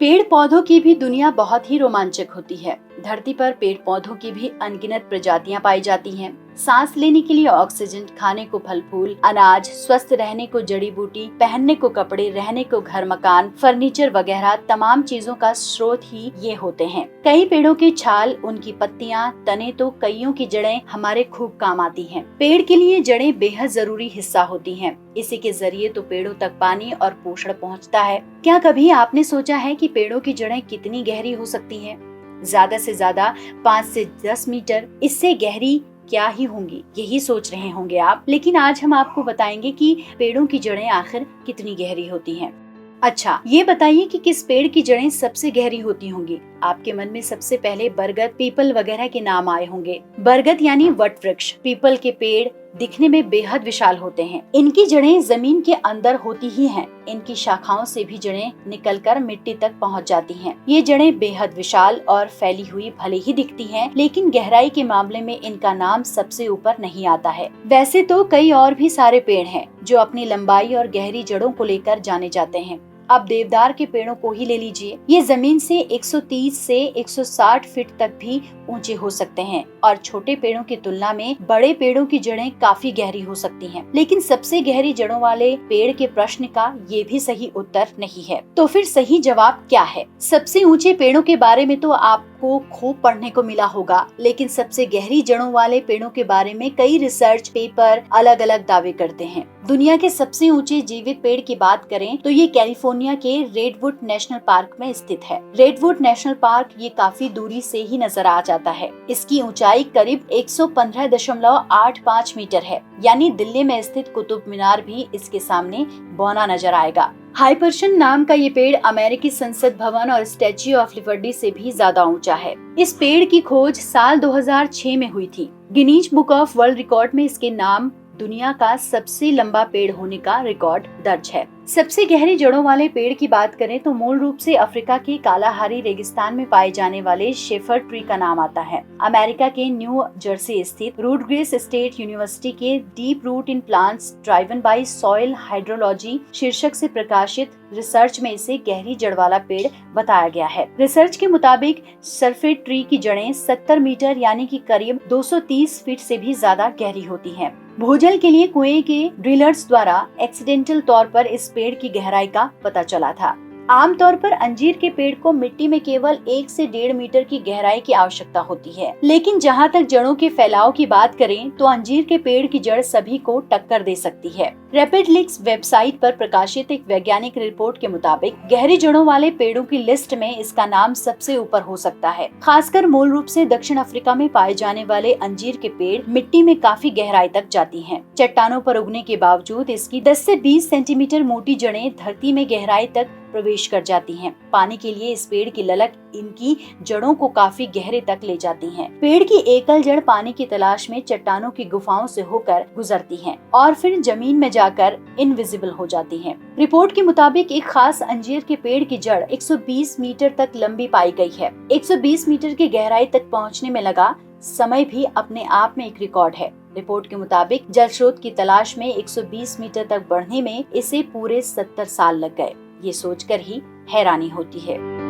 पेड़ पौधों की भी दुनिया बहुत ही रोमांचक होती है। धरती पर पेड़ पौधों की भी अनगिनत प्रजातियां पाई जाती हैं। सांस लेने के लिए ऑक्सीजन, खाने को फल फूल, अनाज, स्वस्थ रहने को जड़ी बूटी, पहनने को कपड़े, रहने को घर मकान, फर्नीचर वगैरह तमाम चीजों का स्रोत ही ये होते हैं। कई पेड़ों की छाल, उनकी पत्तियां, तने तो कईयों की जड़ें हमारे खूब काम आती हैं। पेड़ के लिए जड़ें बेहद जरूरी हिस्सा होती हैं। इसी के जरिए तो पेड़ों तक पानी और पोषण पहुंचता है। क्या कभी आपने सोचा है कि पेड़ों की जड़ें कितनी गहरी हो सकती हैं? ज्यादा से ज्यादा 5 से 10 मीटर। इससे गहरी क्या ही होंगी, यही सोच रहे होंगे आप। लेकिन आज हम आपको बताएंगे कि पेड़ों की जड़ें आखिर कितनी गहरी होती हैं। अच्छा, ये बताइए कि किस पेड़ की जड़ें सबसे गहरी होती होंगी? आपके मन में सबसे पहले बरगद, पीपल वगैरह के नाम आए होंगे। बरगद यानी वट वृक्ष। पीपल के पेड़ दिखने में बेहद विशाल होते हैं। इनकी जड़ें जमीन के अंदर होती ही हैं। इनकी शाखाओं से भी जड़ें निकलकर मिट्टी तक पहुंच जाती हैं। ये जड़ें बेहद विशाल और फैली हुई भले ही दिखती हैं, लेकिन गहराई के मामले में इनका नाम सबसे ऊपर नहीं आता है। वैसे तो कई और भी सारे पेड़ हैं जो अपनी लंबाई और गहरी जड़ों को लेकर जाने जाते हैं। अब देवदार के पेड़ों को ही ले लीजिए। ये जमीन से 130 से 160 फीट तक भी ऊंचे हो सकते हैं और छोटे पेड़ों की तुलना में बड़े पेड़ों की जड़ें काफी गहरी हो सकती हैं। लेकिन सबसे गहरी जड़ों वाले पेड़ के प्रश्न का ये भी सही उत्तर नहीं है। तो फिर सही जवाब क्या है? सबसे ऊंचे पेड़ों के बारे में तो आपको खूब पढ़ने को मिला होगा, लेकिन सबसे गहरी जड़ों वाले पेड़ों के बारे में कई रिसर्च पेपर अलग अलग दावे करते हैं। दुनिया के सबसे ऊंचे जीवित पेड़ की बात करें तो ये कैलिफोर्निया के रेडवुड नेशनल पार्क में स्थित है। रेडवुड नेशनल पार्क ये काफी दूरी से ही नजर आ जाता है। इसकी ऊंचाई करीब 115.85 मीटर है, यानी दिल्ली में स्थित कुतुब मीनार भी इसके सामने बौना नजर आएगा। हाइपर्शन नाम का ये पेड़ अमेरिकी संसद भवन और स्टैच्यू ऑफ लिबर्टी से भी ज्यादा ऊंचा है। इस पेड़ की खोज साल 2006 में हुई थी। Guinness book of world record में इसके नाम दुनिया का सबसे लंबा पेड़ होने का रिकॉर्ड दर्ज है। सबसे गहरी जड़ों वाले पेड़ की बात करें तो मूल रूप से अफ्रीका के कालाहारी रेगिस्तान में पाए जाने वाले शेफर ट्री का नाम आता है। अमेरिका के न्यू जर्सी स्थित रूटग्रेस स्टेट यूनिवर्सिटी के deep root in plants driven by soil hydrology शीर्षक से प्रकाशित रिसर्च में इसे गहरी जड़ वाला पेड़ बताया गया है। रिसर्च के मुताबिक सरफेट ट्री की जड़ें 70 मीटर यानी कि करीब 230 फीट से भी ज्यादा गहरी होती हैं। भूजल के लिए कुएं के ड्रिलर्स द्वारा एक्सीडेंटल तौर पर इस पेड़ की गहराई का पता चला था। आमतौर पर अंजीर के पेड़ को मिट्टी में केवल 1 से 1.5 मीटर की गहराई की आवश्यकता होती है, लेकिन जहाँ तक जड़ों के फैलाव की बात करें तो अंजीर के पेड़ की जड़ सभी को टक्कर दे सकती है। रैपिड लिंक्स वेबसाइट पर प्रकाशित एक वैज्ञानिक रिपोर्ट के मुताबिक गहरी जड़ों वाले पेड़ों की लिस्ट में इसका नाम सबसे ऊपर हो सकता है। खासकर मूल रूप से दक्षिण अफ्रीका में पाए जाने वाले अंजीर के पेड़ मिट्टी में काफी गहराई तक जाती हैं। चट्टानों पर उगने के बावजूद इसकी 10 से 20 सेंटीमीटर मोटी जड़ें धरती में गहराई तक प्रवेश कर जाती हैं। पानी के लिए इस पेड़ की ललक इनकी जड़ों को काफी गहरे तक ले जाती हैं। पेड़ की एकल जड़ पानी की तलाश में चट्टानों की गुफाओं से होकर गुजरती हैं और फिर जमीन में जाकर इनविजिबल हो जाती हैं। रिपोर्ट के मुताबिक एक खास अंजीर के पेड़ की जड़ 120 मीटर तक लंबी पाई गई है। 120 मीटर की गहराई तक पहुँचने में लगा समय भी अपने आप में एक रिकॉर्ड है। रिपोर्ट के मुताबिक जल स्रोत की तलाश में 120 मीटर तक बढ़ने में इसे पूरे 70 साल लग गए। ये सोचकर ही हैरानी होती है।